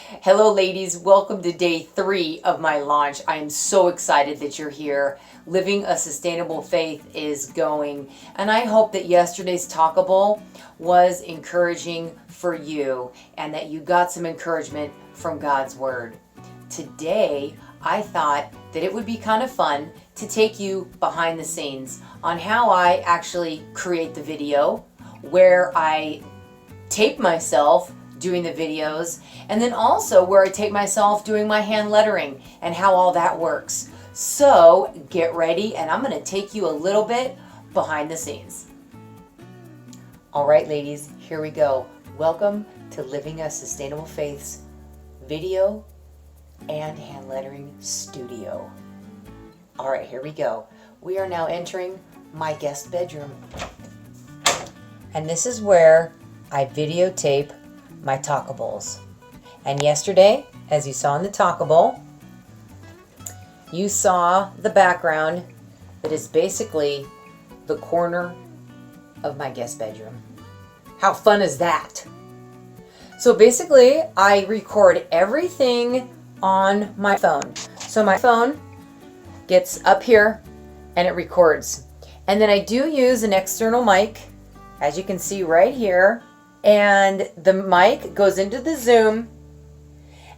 Hello ladies, welcome to day 3 of my launch. I am so excited that you're here. Living a Sustainable Faith is going, and I hope that yesterday's talkable was encouraging for you and that you got some encouragement from God's Word. Today, I thought that it would be kind of fun to take you behind the scenes on how I actually create the video, where I tape myself doing the videos, and then also where I tape myself doing my hand lettering and how all that works. So get ready, and I'm going to take you a little bit behind the scenes. All right, ladies, here we go. Welcome to Living a Sustainable Faith's video and hand lettering studio. All right, here we go. We are now entering my guest bedroom. And this is where I videotape my talkables. And yesterday, as you saw in the talkable, you saw the background that is basically the corner of my guest bedroom. How fun is that? So basically, I record everything on my phone. So my phone gets up here and it records. And then I do use an external mic, as you can see right here. And the mic goes into the Zoom,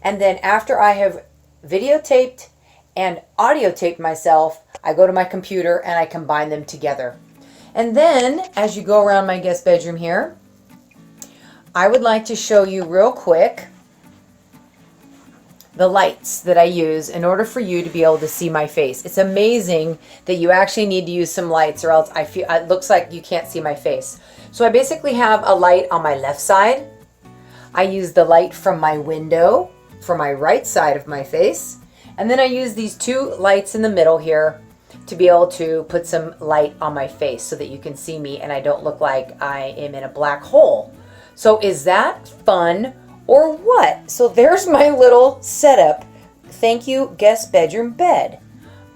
and then after I have videotaped and audio taped myself, I go to my computer and I combine them together. And then as you go around my guest bedroom here, I would like to show you real quick the lights that I use in order for you to be able to see my face. It's amazing that you actually need to use some lights, or else I feel it looks like you can't see my face. So I basically have a light on my left side. I use the light from my window for my right side of my face. And then I use these two lights in the middle here to be able to put some light on my face so that you can see me and I don't look like I am in a black hole. So is that fun or what? So there's my little setup. Thank you, guest bedroom bed.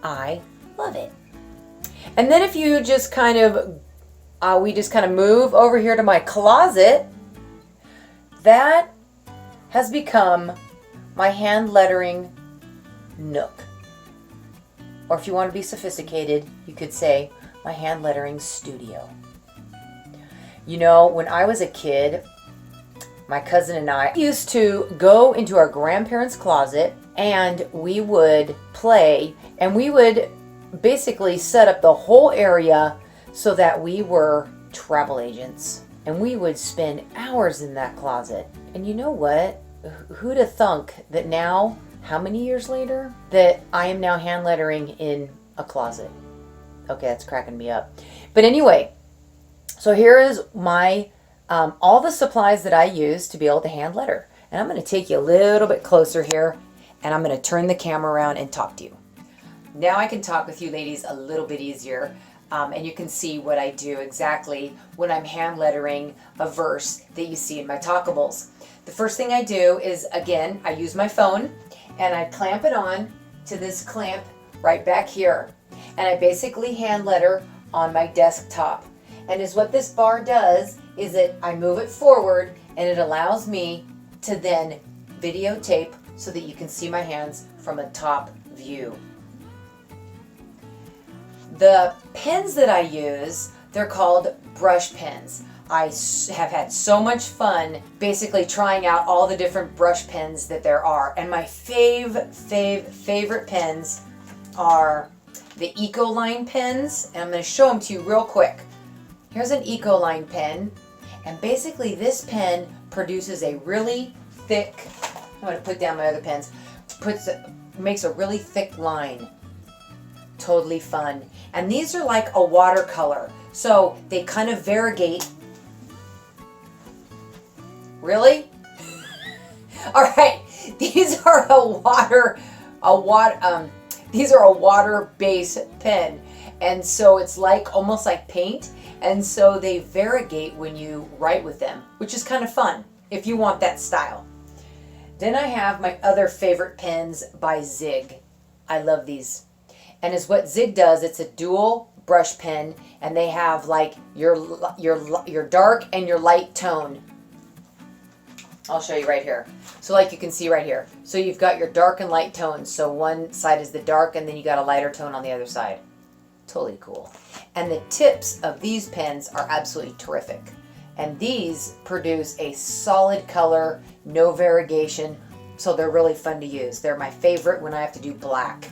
I love it. And then if you just kind of we just kind of move over here to my closet. That has become my hand lettering nook. Or if you want to be sophisticated, you could say my hand lettering studio. You know, when I was a kid, my cousin and I used to go into our grandparents' closet and we would play, and we would basically set up the whole area so that we were travel agents, and we would spend hours in that closet. And you know what? Who'd have thunk that now, how many years later, that I am now hand lettering in a closet? Okay, that's cracking me up. But anyway, so here is my all the supplies that I use to be able to hand letter. And I'm going to take you a little bit closer here, and I'm going to turn the camera around and talk to you. Now I can talk with you ladies a little bit easier. And you can see what I do exactly when I'm hand lettering a verse that you see in my talkables. The first thing I do is, again, I use my phone and I clamp it on to this clamp right back here. And I basically hand letter on my desktop. And is what this bar does is that I move it forward and it allows me to then videotape so that you can see my hands from a top view. The pens that I use, they're called brush pens. I have had so much fun basically trying out all the different brush pens that there are. And my favorite pens are the Ecoline pens. And I'm going to show them to you real quick. Here's an Ecoline pen. And basically this pen produces a really thick, I'm going to put down my other pens, makes a really thick line. Totally fun. And these are like a watercolor, so they kind of variegate. Really? All right, these are these are a water-based pen, and so it's like almost like paint, and so they variegate when you write with them, which is kind of fun if you want that style. Then I have my other favorite pens by Zig. I love these. And is what Zig does, it's a dual brush pen, and they have like your dark and your light tone. I'll show you right here. So like you can see right here. So you've got your dark and light tones. So one side is the dark and then you got a lighter tone on the other side. Totally cool. And the tips of these pens are absolutely terrific. And these produce a solid color, no variegation, so they're really fun to use. They're my favorite when I have to do black.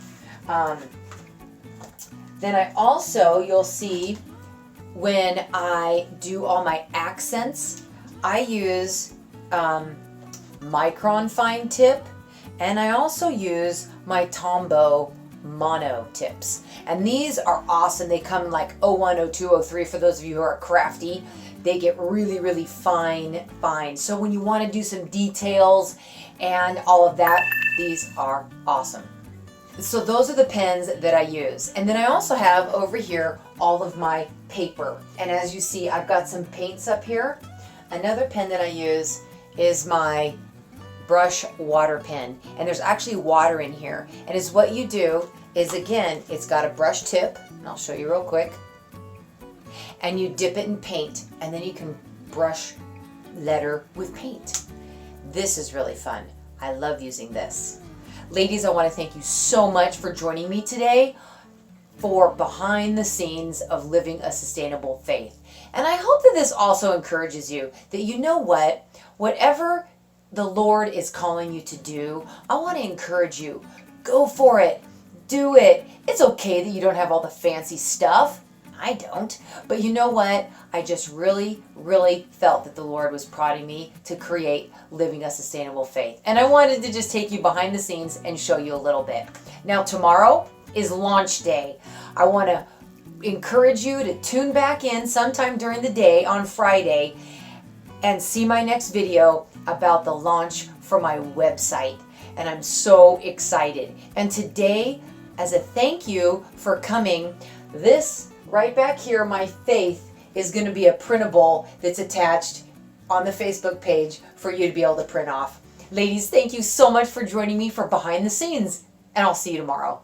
Then I also, you'll see when I do all my accents, I use Micron fine tip, and I also use my Tombow mono tips. And these are awesome. They come like 01, 02, 03 for those of you who are crafty. They get really, really fine. So when you want to do some details and all of that, these are awesome. So those are the pens that I use. And then I also have over here all of my paper. And as you see, I've got some paints up here. Another pen that I use is my brush water pen. And there's actually water in here. And is what you do is, again, it's got a brush tip. And I'll show you real quick. And you dip it in paint. And then you can brush letter with paint. This is really fun. I love using this. Ladies, I want to thank you so much for joining me today for behind the scenes of living a sustainable faith. And I hope that this also encourages you that you know what, whatever the Lord is calling you to do, I want to encourage you. Go for it. Do it. It's okay that you don't have all the fancy stuff. I don't. But you know what? I just really, really felt that the Lord was prodding me to create living a sustainable faith. And I wanted to just take you behind the scenes and show you a little bit. Now, tomorrow is launch day. I want to encourage you to tune back in sometime during the day on Friday and see my next video about the launch for my website. And I'm so excited. And today, as a thank you for coming, this right back here, my faith, is going to be a printable that's attached on the Facebook page for you to be able to print off. Ladies, thank you so much for joining me for Behind the Scenes, and I'll see you tomorrow.